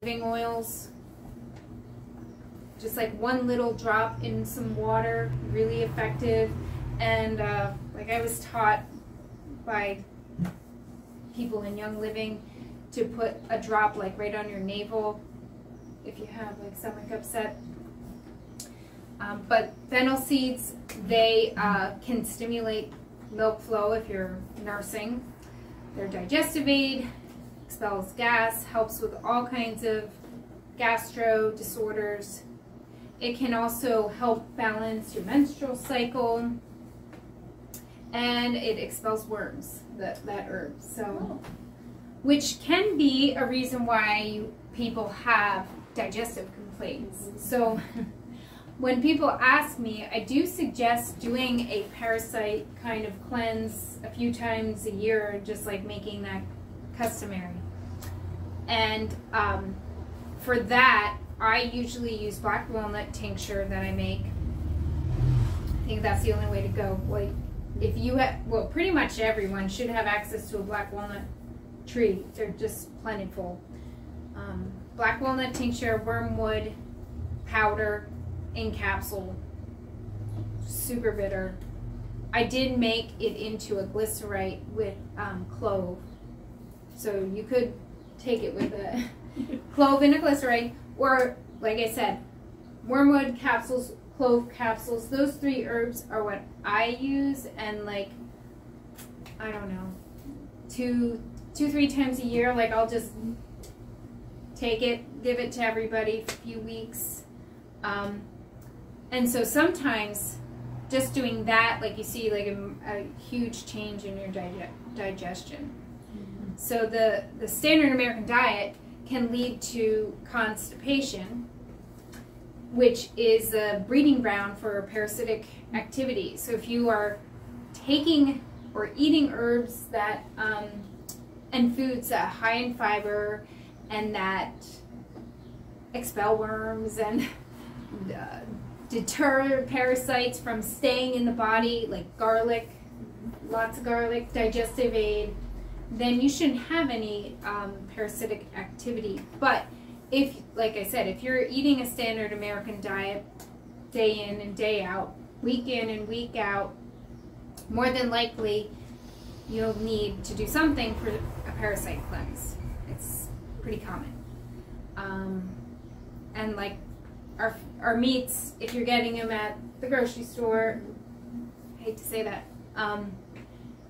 living oils. Just like one little drop in some water, really effective. And like I was taught by people in Young Living to put a drop like right on your navel if you have like stomach upset. But fennel seeds, they can stimulate milk flow if you're nursing. They're digestive aid, expels gas, helps with all kinds of gastro disorders. It can also help balance your menstrual cycle, and it expels worms, that herb. So, which can be a reason why people have digestive complaints. So when people ask me, I do suggest doing a parasite kind of cleanse a few times a year, just like making that customary. And for that, I usually use black walnut tincture that I make. I think that's the only way to go. Like, if you have, well, pretty much everyone should have access to a black walnut tree. They're just plentiful. Black walnut tincture, wormwood powder in capsule, super bitter. I did make it into a glycerite with clove. So you could take it with a clove and a glycerite, or like I said, wormwood capsules, clove capsules. Those three herbs are what I use, and like, I don't know, two, 3 times a year, like I'll just take it, give it to everybody for a few weeks. And so sometimes just doing that, like you see like a huge change in your digestion. Mm-hmm. So the standard American diet can lead to constipation, which is a breeding ground for parasitic activity. So if you are taking or eating herbs that and foods that are high in fiber and that expel worms and deter parasites from staying in the body, like garlic, lots of garlic, digestive aid, then you shouldn't have any parasitic activity. But if, like I said, if you're eating a standard American diet day in and day out, week in and week out, more than likely you'll need to do something for a parasite cleanse. It's pretty common. And like our meats, if you're getting them at the grocery store, I hate to say that,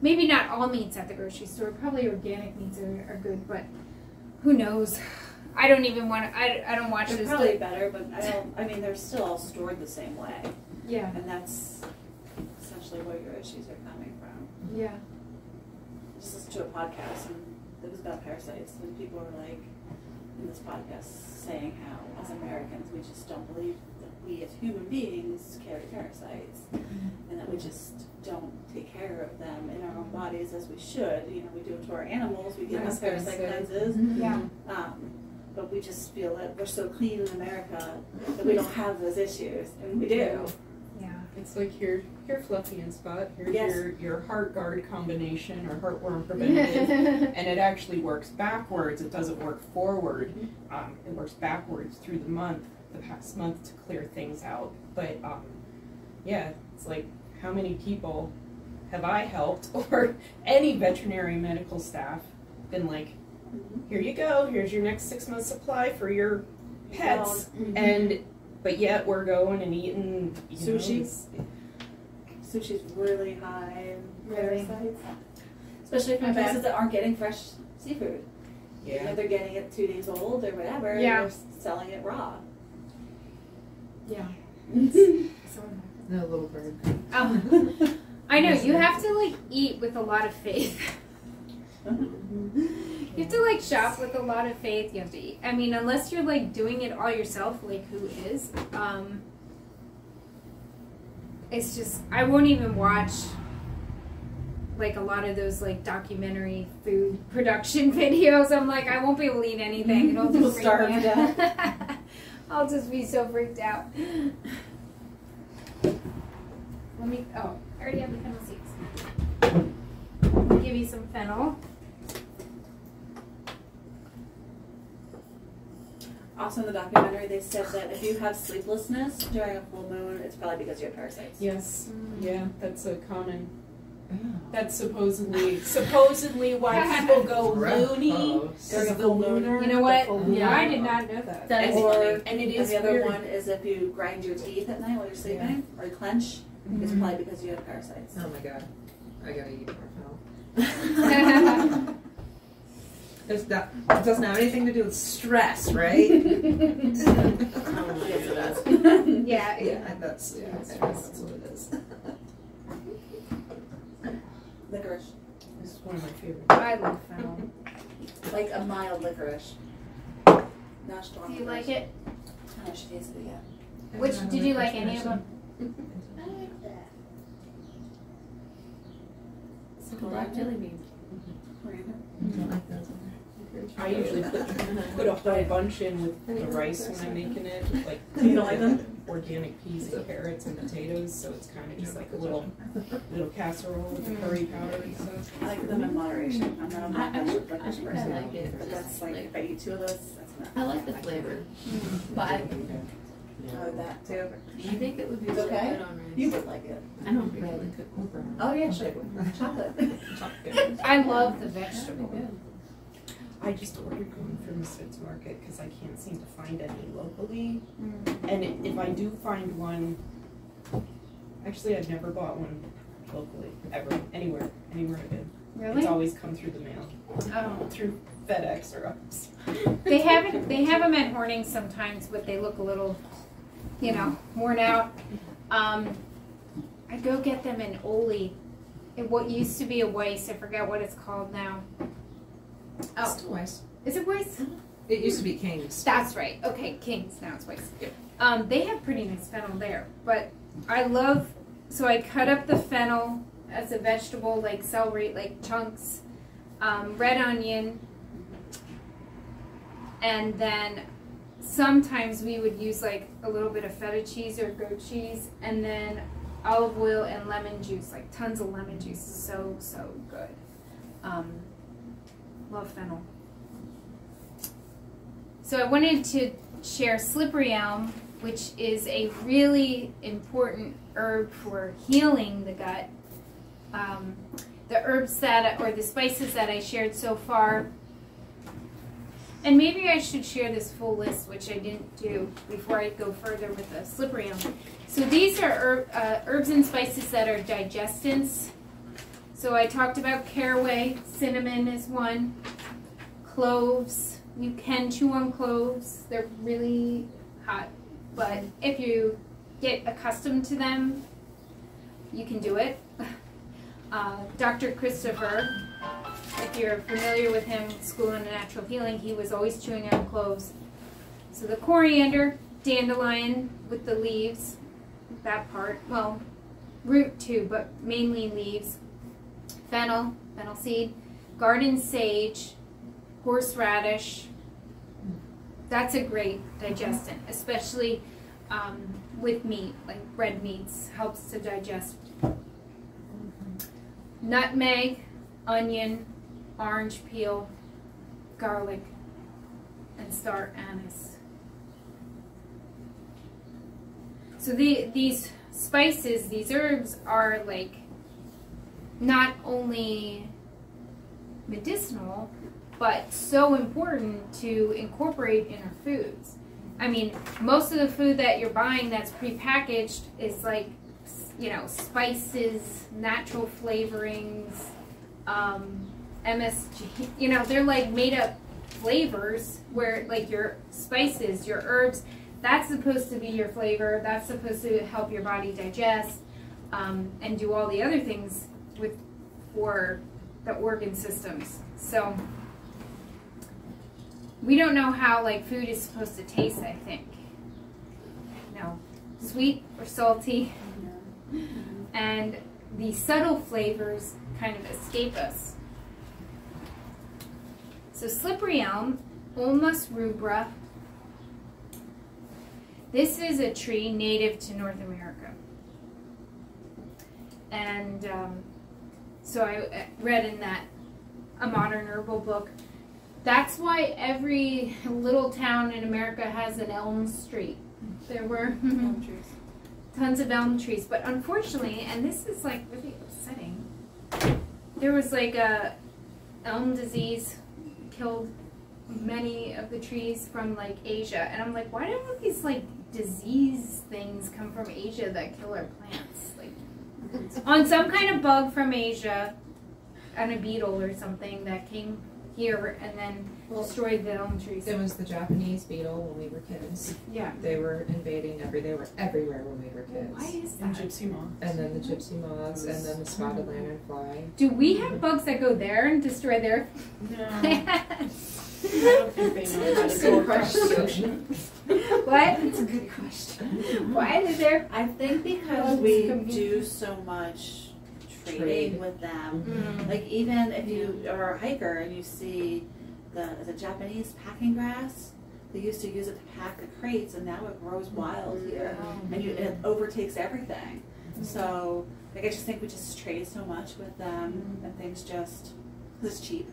maybe not all meats at the grocery store, probably organic meats are good, but who knows? I don't even want to, I don't watch this. They're probably better, but I mean, they're still all stored the same way. Yeah. And that's essentially where your issues are coming from. Yeah. I just listened to a podcast, and it was about parasites, and people were like, in this podcast, saying how, as Americans, we just don't believe that we as human beings carry parasites, and that we just don't take care of them in our own bodies as we should. You know, we do it to our animals, we give them parasite cleanses. Yeah. But we just feel that we're so clean in America that we don't have those issues, and we do. Yeah. It's like here Fluffy and Spot, here's your heart guard combination or heartworm preventative, and it actually works backwards. It doesn't work forward. It works backwards through the past month to clear things out. But yeah, it's like, how many people have I helped, or any veterinary medical staff been like, here you go, here's your next 6 months supply for your pets, but yet we're going and eating sushi. Sushi's really high in parasites, especially from places that aren't getting fresh seafood. Yeah. You know, they're getting it 2 days old or whatever, yeah, and they're selling it raw. Yeah. No, little bird. Oh, I know, you have to like eat with a lot of faith. You have to like shop with a lot of faith. You have to eat. I mean, unless you're like doing it all yourself, like who is? It's just, I won't even watch like a lot of those like documentary food production videos. I'm like, I won't be able to eat anything. It'll just starve to death. I'll just be so freaked out. Let me, oh, I already have the fennel seeds. Let me give you some fennel. Also in the documentary, they said that if you have sleeplessness during a full moon, it's probably because you have parasites. Yes. Yeah, that's a common. That's supposedly why people go loony during a full moon. You know what? Yeah. I did not know that. That is Or, and it is the other weird. one is if you grind your teeth at night while you're sleeping, or you clench, it's probably because you have parasites. Oh my god. I gotta eat more. It doesn't have anything to do with stress, right? Yes, it does. Yeah. That's what it is. Licorice. This is one of my favorites. I love fennel. Like a mild licorice. Not strong. Do you licorice. like it? I know she tasted it yet. Which, did you like any of them? I like that. Some black jelly beans. Coriander. Don't like those. I usually put a whole bunch in with the rice when I'm making it, with like You don't like them? organic peas and carrots and potatoes, so it's kind of just like a little casserole with the curry powder and stuff. I like them in moderation. I'm not a I licorice think I person. like it. But that's like, if I eat 2 of those, that's enough. I like the flavor, but I like that too. I think it would be It's really okay. good on rice. You would like it. I don't really cook okra. Oh yeah, sure. Chocolate. I love the vegetable. I just ordered one from Misfits Market because I can't seem to find any locally. And if I do find one, actually I've never bought one locally, ever, anywhere I did. Really? It's always come through the mail, Oh. through FedEx or ups. They have them at Hornings sometimes, but they look a little, worn out. I go get them in Ole. What used to be a Weiss, I forget what it's called now. Oh, Weiss. is it Weiss? It used to be King's. That's right. Okay, King's, now it's Weiss. They have pretty nice fennel there, but so I cut up the fennel as a vegetable, like celery, like chunks, red onion, and then sometimes we would use like a little bit of feta cheese or goat cheese, and then olive oil and lemon juice, like tons of lemon juice. So good. Love fennel. So I wanted to share slippery elm, which is a really important herb for healing the gut. The herbs or the spices that I shared so far, and maybe I should share this full list, which I didn't do before I go further with the slippery elm. So these are herbs and spices that are digestants. So I talked about caraway, cinnamon is one, cloves. You can chew on cloves. They're really hot, but if you get accustomed to them, you can do it. Dr. Christopher, if you're familiar with him, School of Natural Healing, he was always chewing on cloves. So the coriander, dandelion with the leaves, that part, well, root too, but mainly leaves. Fennel seed, garden sage, horseradish. That's a great digestant, especially with meat, like red meats, helps to digest. Nutmeg, onion, orange peel, garlic, and star anise. So these spices, these herbs are like not only medicinal, but so important to incorporate in our foods. I mean, most of the food that you're buying that's prepackaged is like, spices, natural flavorings, MSG, they're like made up flavors where like your spices, your herbs, that's supposed to be your flavor, that's supposed to help your body digest and do all the other things for the organ systems. So we don't know how like food is supposed to taste, I think. Sweet or salty. And the subtle flavors kind of escape us. So slippery elm, Ulmus rubra. This is a tree native to North America. And so I read in a modern herbal book That's why every little town in America has an elm street. There were Elm trees. tons of elm trees, but unfortunately, and this is like really upsetting, there was like a elm disease killed many of the trees from like Asia, and I'm like, why do all these like disease things come from Asia that kill our plants? Like on some kind of bug from Asia, and a beetle or something that came here and then destroyed the elm trees. It was the Japanese beetle when we were kids. Yeah. They were invading they were everywhere when we were kids. Why is And that? gypsy moths. And then the gypsy moths, and then the spotted lanternfly. Do we have bugs that go there and destroy their No, I plants? don't think they know how to go across the ocean. What? That's a good question. Why is there? I think because we do so much trading with them. Mm. Like even if you are a hiker and you see the Japanese packing grass, they used to use it to pack the crates, and now it grows wild here, and it overtakes everything. So like I just think we just trade so much with them, and things just because it's cheap.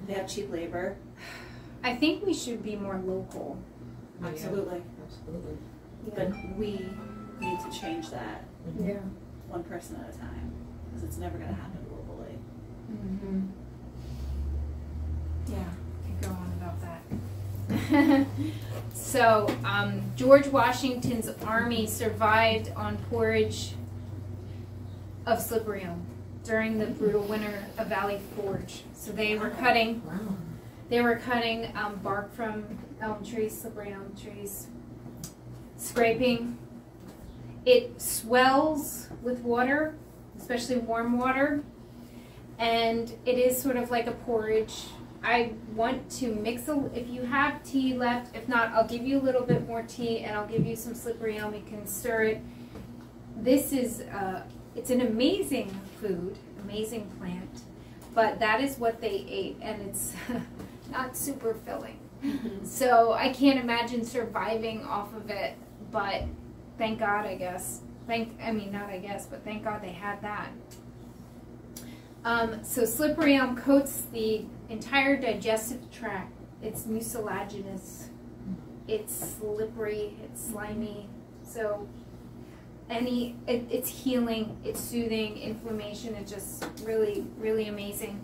They have cheap labor. I think we should be more local. Yeah, Absolutely. absolutely. But we need to change that Yeah. one person at a time, because it's never going to happen globally. Mm-hmm. Yeah, could go on about that. So, George Washington's army survived on porridge of slippery elm during the brutal winter of Valley Forge. So they were cutting Wow. bark from elm trees, slippery elm trees, scraping. It swells with water, especially warm water, and it is sort of like a porridge. I want to mix if you have tea left. If not, I'll give you a little bit more tea, and I'll give you some slippery elm. You can stir it. This is it's an amazing food, amazing plant, but that is what they ate, and it's not super filling. So I can't imagine surviving off of it, but thank God, I guess. Thank God they had that. So slippery elm coats the entire digestive tract. It's mucilaginous. It's slippery. It's slimy. So it's healing. It's soothing. Inflammation. It's just really, really amazing.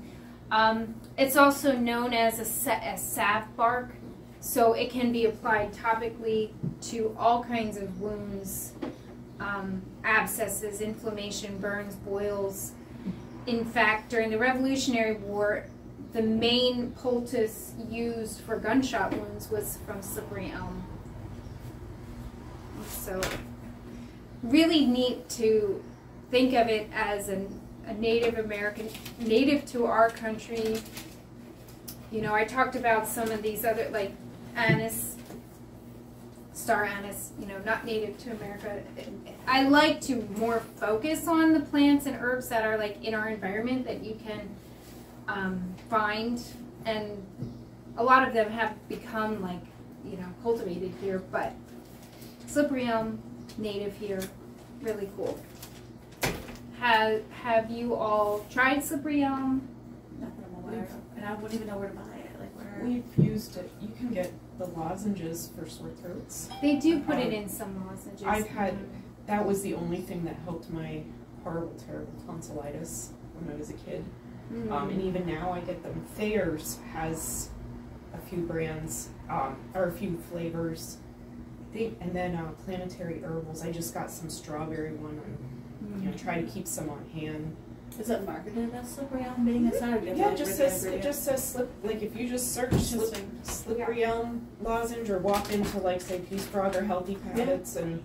It's also known as a salve bark. So it can be applied topically to all kinds of wounds, abscesses, inflammation, burns, boils. In fact, during the Revolutionary War, the main poultice used for gunshot wounds was from slippery elm. So, really neat to think of it as a Native American, native to our country. You know, I talked about some of these other, like anise, star anise, you know, not native to America. I like to more focus on the plants and herbs that are like in our environment that you can find, and a lot of them have become like, you know, cultivated here, but slippery elm, native here, really cool. Have you all tried slippery elm? Not that I'm aware of. And I wouldn't even know where to buy it. Like where? We've used it. You can get the lozenges for sore throats. They do put it in some lozenges. I've had, that was the only thing that helped my horrible, terrible tonsillitis when I was a kid. And even now I get them. Thayer's has a few brands, or a few flavors. And then Planetary Herbals, I just got some strawberry one. You know, try to keep some on hand. Is it marketed as slippery elm being inside? Yeah, it just says like if you just search slippery elm lozenge or walk into like say Peace Frog or Healthy Packets, and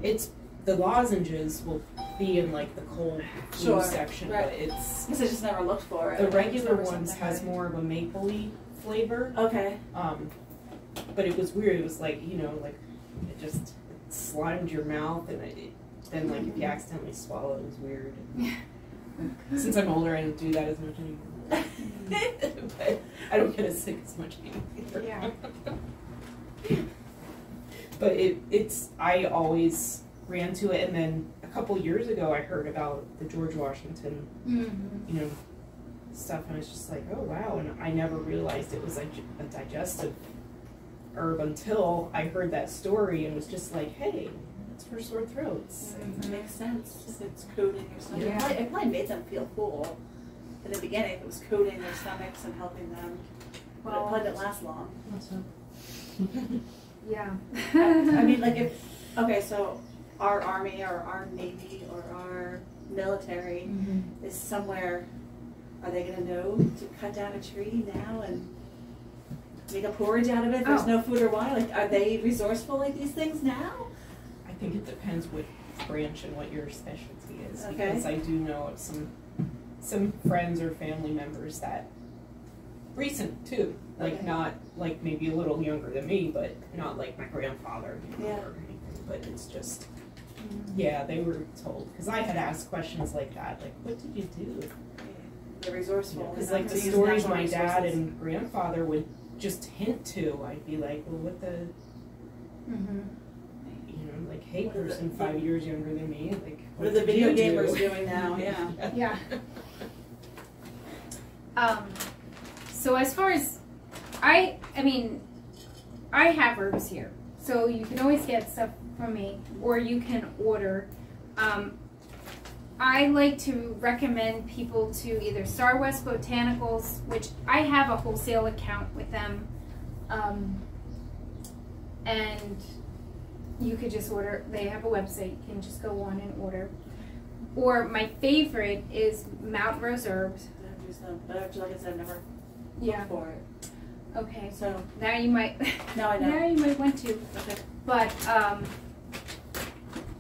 it's the lozenges will be in like the cold flu section, but it's because I just never looked for it. The regular ones has more of a mapley flavor. Okay. But it was weird. It was like, you know, like it just slimed your mouth, and then like if you accidentally swallow, it was weird. Since I'm older, I don't do that as much anymore. But I don't get as sick as much anymore. Yeah. But it's I always ran to it, and then a couple years ago I heard about the George Washington, you know, stuff, and I was just like, oh wow, and I never realized it was a digestive herb until I heard that story and was just like, hey, it's for sore throats. It makes sense. If it's coating or something. Yeah. It probably made them feel full in the beginning. It was coating their stomachs and helping them. But it probably didn't last long. Yeah. I mean, like okay, so our Army or our Navy or our military is somewhere, are they going to know to cut down a tree now and make a porridge out of it? There's no food or water. Like, are they resourceful like these things now? I think it depends what branch and what your specialty is. Okay. Because I do know of some friends or family members that, recent too, like not like maybe a little younger than me, but not like my grandfather or anything, but it's just, yeah, they were told, because I had asked questions like that, like, what did you do? They're resourcell. Because like the stories my dad and grandfather would just hint to, I'd be like, well, what the, you know, like, hey, person 5 years younger than me, like, what are the video gamers doing now? Yeah. Yeah. So as far as, I mean, I have herbs here, so you can always get stuff from me, or you can order. I like to recommend people to either Star West Botanicals, which I have a wholesale account with them, and you could just order. They have a website. You can just go on and order. Or my favorite is Mountain Rose Herbs. I've used them, but actually, like I said, I've never looked for it. Okay, So now you might. now I know. Now you might want to. Okay. But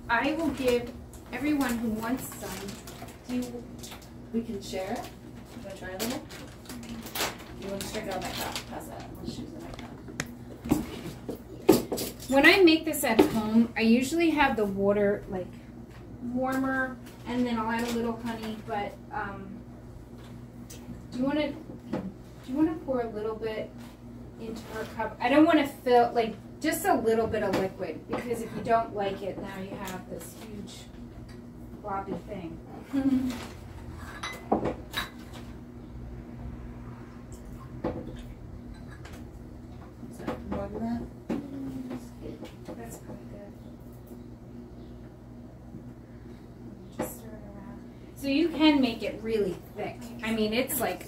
I will give everyone who wants some. We can share it. You want to try a little? You want to drink it on my cup? Pass that. I'll just use it on my cup. When I make this at home, I usually have the water like warmer, and then I'll add a little honey. But do you want to pour a little bit into our cup? I don't want to fill like just a little bit of liquid, because if you don't like it, now you have this huge blobby thing. Is that more than that? That's pretty good. Just stir it around. So you can make it really thick. I mean, it's like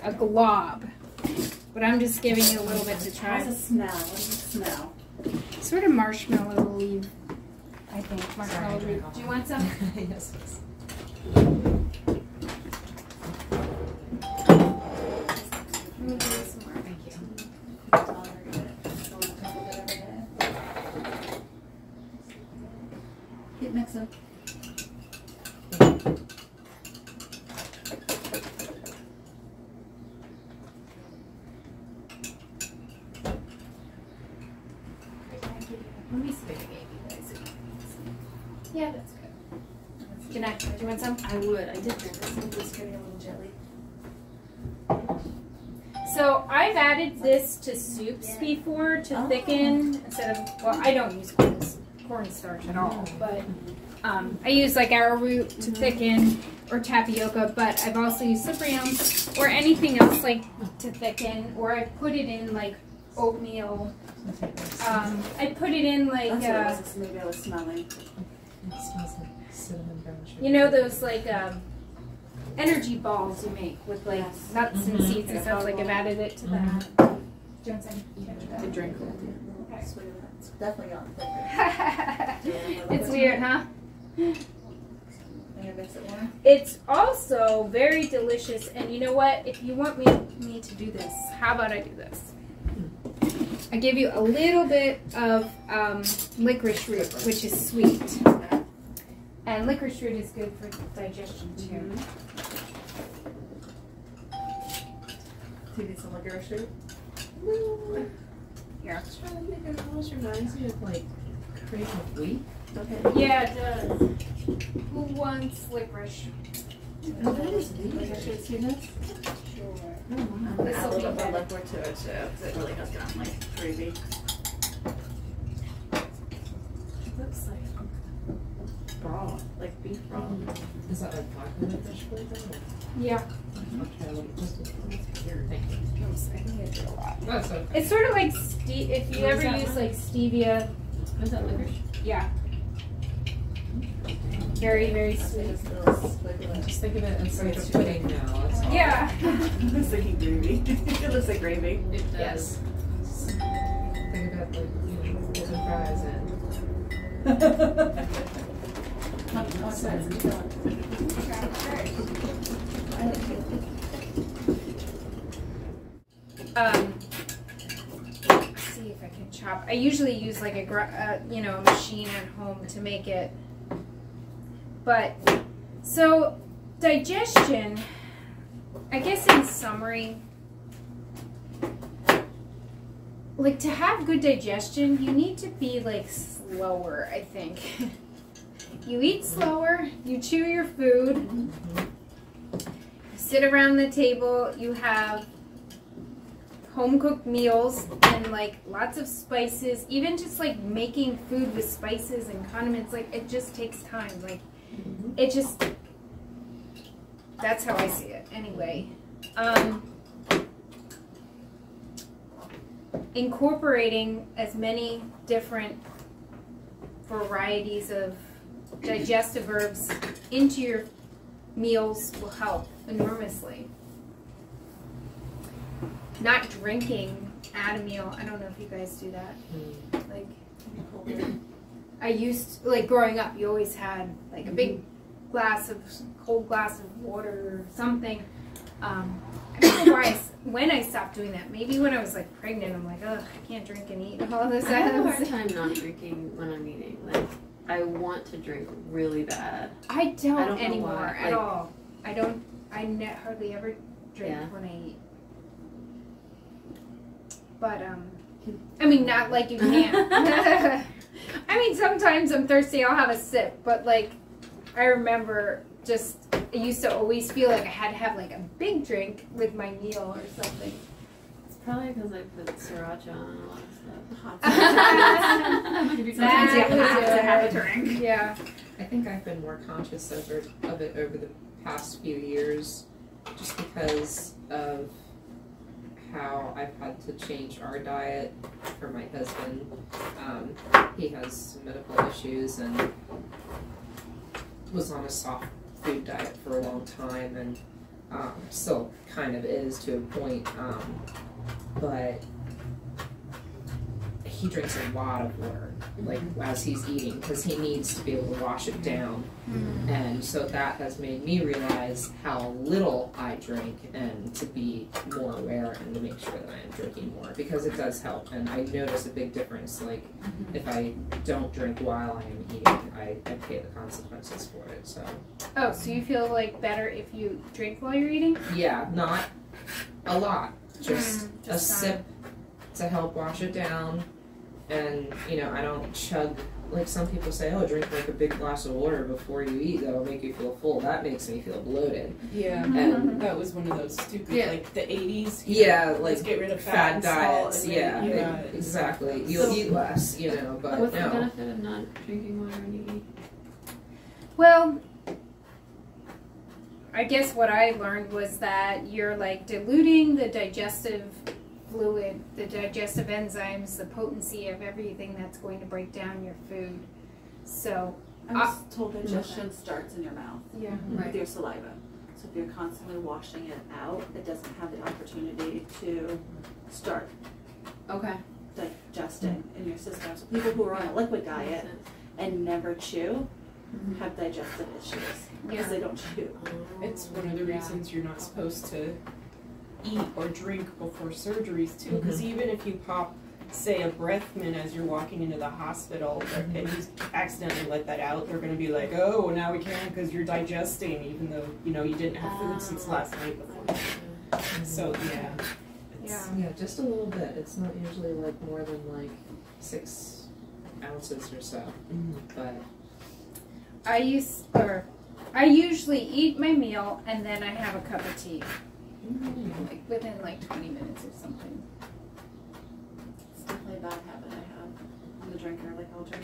a glob. But I'm just giving you a little bit to try. How's it smell? What does it smell? Sort of marshmallow leaf, I think. Marshmallow leaf. Do you want some? Yes. Thank you. Keep mixing. Let me see if I gave you guys any. Yeah, that's good. Jeanette, do you want some? I would. I did drink this. I'm just getting a little jelly. So I've added this to soups before to thicken instead of, well, I don't use cornstarch at all, but I use like arrowroot to thicken or tapioca, but I've also used cyprium or anything else like to thicken, or I put it in like oatmeal. I put it in like That's what it was. Maybe I was smelling. It smells like cinnamon brown sugar. you know those like energy balls you make with like nuts and seeds and stuff. Like I've added it to that. Johnson, I drink it. okay. Sweet. It's definitely on thicker. It's weird, huh? I'm gonna mix it more. It's also very delicious, and you know what? If you want me to do this, how about I do this? I give you a little bit of licorice root, which is sweet. And licorice root is good for digestion too. Do you need some licorice root? Here. I was trying to think, it almost reminds me of like cream of wheat. Okay. Yeah, it does. Who wants licorice? Licorice root sweetness? Sure. I'm gonna This add a will little be bit good. of liquid to it too, because it really has gotten like crazy. It looks like broth, like beef broth. Is that like vodka licorice flavor? Yeah. I'll try a little just here. Thank you. Oops, I think I did a lot. That's okay. It's sort of like if you What is ever that use one? like stevia. What is that, licorice? Yeah. Very, very sweet. Just think of it as like a pudding now. That's all. Yeah. It looks like gravy. It looks like gravy. It Yes. does. Think about like, you know, golden fries and What's that? Let's see if I can chop. I usually use like a machine at home to make it. But so digestion, I guess in summary, like to have good digestion, you need to be like slower, I think. You eat slower, you chew your food, you sit around the table, you have home cooked meals and like lots of spices, even just like making food with spices and condiments, like it just takes time. Like it just, that's how I see it anyway. Incorporating as many different varieties of digestive herbs into your meals will help enormously. Not drinking at a meal. I don't know if you guys do that. Like, I used to, like growing up, you always had like a big cold glass of water or something. I don't know when I stopped doing that. Maybe when I was like pregnant, I'm like, ugh, I can't drink and eat all this. I have a hard time not drinking when I'm eating. Like, I want to drink really bad. I don't know anymore why. at all. I don't. hardly ever drink Yeah. when I eat. But I mean, not like you can't. I mean, sometimes I'm thirsty, I'll have a sip. But like, I remember just I used to always feel like I had to have like a big drink with my meal or something. It's probably because I put sriracha on a lot of stuff. Sometimes you have to Exactly. have a drink. Yeah. I think I've been more conscious of it over the past few years, just because of how I've had to change our diet for my husband. He has some medical issues and was on a soft food diet for a long time, and still kind of is to a point, but he drinks a lot of water, like as he's eating, because he needs to be able to wash it down. And so that has made me realize how little I drink, and to be more aware and to make sure that I am drinking more, because it does help. And I notice a big difference, like if I don't drink while I am eating, I pay the consequences for it. So Oh, so you feel like better if you drink while you're eating? yeah, not a lot, just a just sip to help wash it down. And, you know, I don't chug, like some people say, oh, drink like a big glass of water before you eat, that'll make you feel full. That makes me feel bloated. Yeah, and that was one of those stupid, Yeah. like the 80s. Yeah, like Let's get rid of fat and diets, salt, and yeah, then, yeah, exactly. You'll eat less, you know, but What's the no. benefit of not drinking water when you eat? Well, I guess what I learned was that you're like diluting the digestive fluid, the digestive enzymes, the potency of everything that's going to break down your food. So, I was told digestion starts in your mouth yeah. with your saliva. So if you're constantly washing it out, it doesn't have the opportunity to start Okay. digesting in your system. So people who are on a liquid diet and never chew have digestive issues because they don't chew. It's one of the reasons you're not supposed to eat or drink before surgeries too, because even if you pop, say, a breath mint as you're walking into the hospital and you accidentally let that out, they're going to be like, oh, now we can't because you're digesting, even though, you know, you didn't have food since last night before. So yeah. Yeah. Just a little bit. It's not usually like more than like 6 ounces or so, but I usually eat my meal and then I have a cup of tea. Like within like 20 minutes or something. It's definitely a bad habit I have. I'm a drinker. Like I'll drink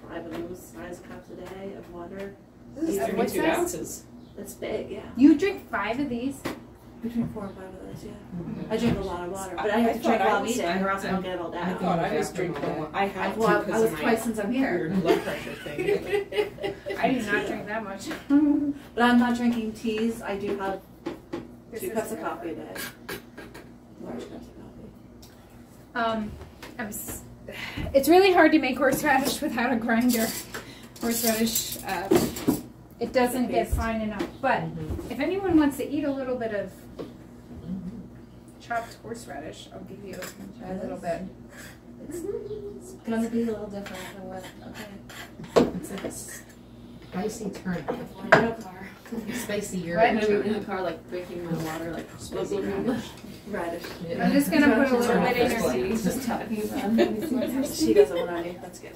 5 of those size cups a day of water. it's What 32 size? ounces. That's big, yeah. You drink 5 of these? Between 4 and 5 of those, yeah. Mm-hmm. I drink a lot of water, but I have to drink while I'm eating, or else I don't get it all I down. thought I was drinking a lot. I had to Well, I because was of twice my since I'm here. weird blood pressure thing. I do not drink that much. But I'm not drinking teas. I do have This 2 is cups of good. coffee a day. Large cups of coffee. It's really hard to make horseradish without a grinder. Horseradish, it doesn't get fine enough. But if anyone wants to eat a little bit of chopped horseradish, I'll give you a little bit. It's gonna be a little different than what. Okay. It's like a spicy turnip. In a car. Spicy What? European I'm gonna be in turnip. the car, like drinking my water, like Spicy radish. Radish. I'm just gonna put a little bit in your Sorry. tea. Just talking about. She doesn't want any. That's good.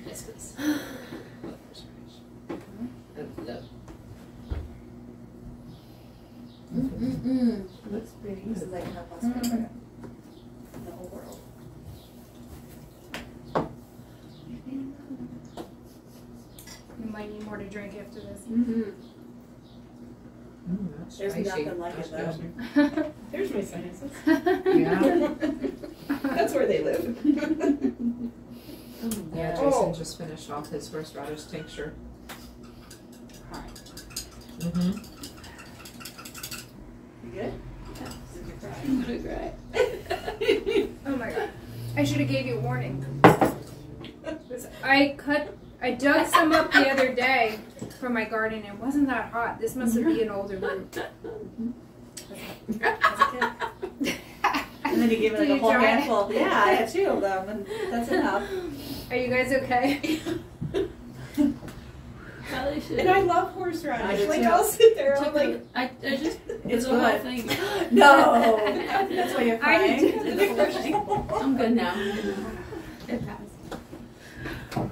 Biscuits. Looks pretty. This is like half us in the whole world. You might need more to drink after this. That's There's spicy. nothing like it That's though. good. There's my sinuses. Yeah. That's where they live. Yeah, Jason Oh. just finished off his horseradish tincture. You good? I'm gonna cry. Oh my god. I should have gave you a warning. I dug some up the other day from my garden and it wasn't that hot. This must be an older root. As a kid. And then you gave it like Did a you whole try it? handful. Yeah, I had 2 of them, and that's enough. Are you guys okay? Probably should. And I love I horseradish. do Like too. I'll sit there, Took I'm like, I just It's the whole good. thing. No! That's why you're I crying. did. I'm good now. It passed.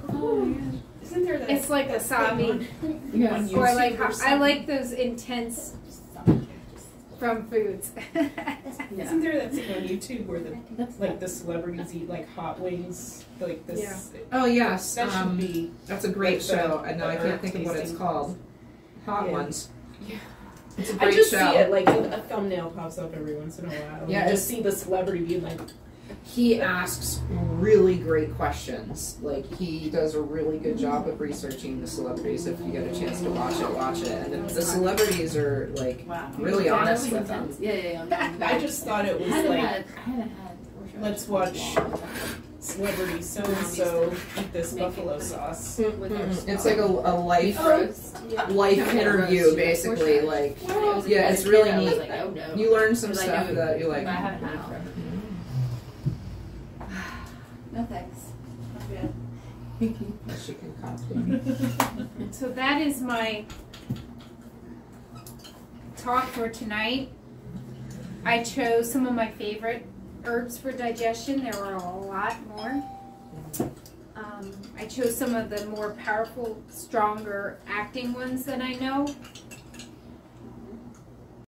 Oh yeah. isn't there that? It's like wasabi. Yes. Or I like those intense from foods. Yeah. Isn't there that thing on YouTube where the celebrities eat like hot wings, like this? Yeah. Oh yes, That should be. that's a great like the- show. And now I the can't think of what it's tasting. called. Hot Yeah. Ones. Yeah. It's a I great just show. see it like a thumbnail pops up every once in a while. Yeah, You just see the celebrity being like, He asks really great questions. Like he does a really good job of researching the celebrities. If you get a chance to watch it. And the celebrities are like Wow. really honest with them. Yeah. I just thought it was I like, haven't had let's watch celebrity so and so eat this buffalo sauce. It's like a life interview, roast, basically. horseradish. Like When I was a yeah, kid, it's really I was neat. like, oh no. You learn some Because I stuff knew that you're like. I haven't had it forever. No thanks. I'm good. She can copy. So that is my talk for tonight. I chose some of my favorite herbs for digestion. There were a lot more. I chose some of the more powerful, stronger acting ones that I know.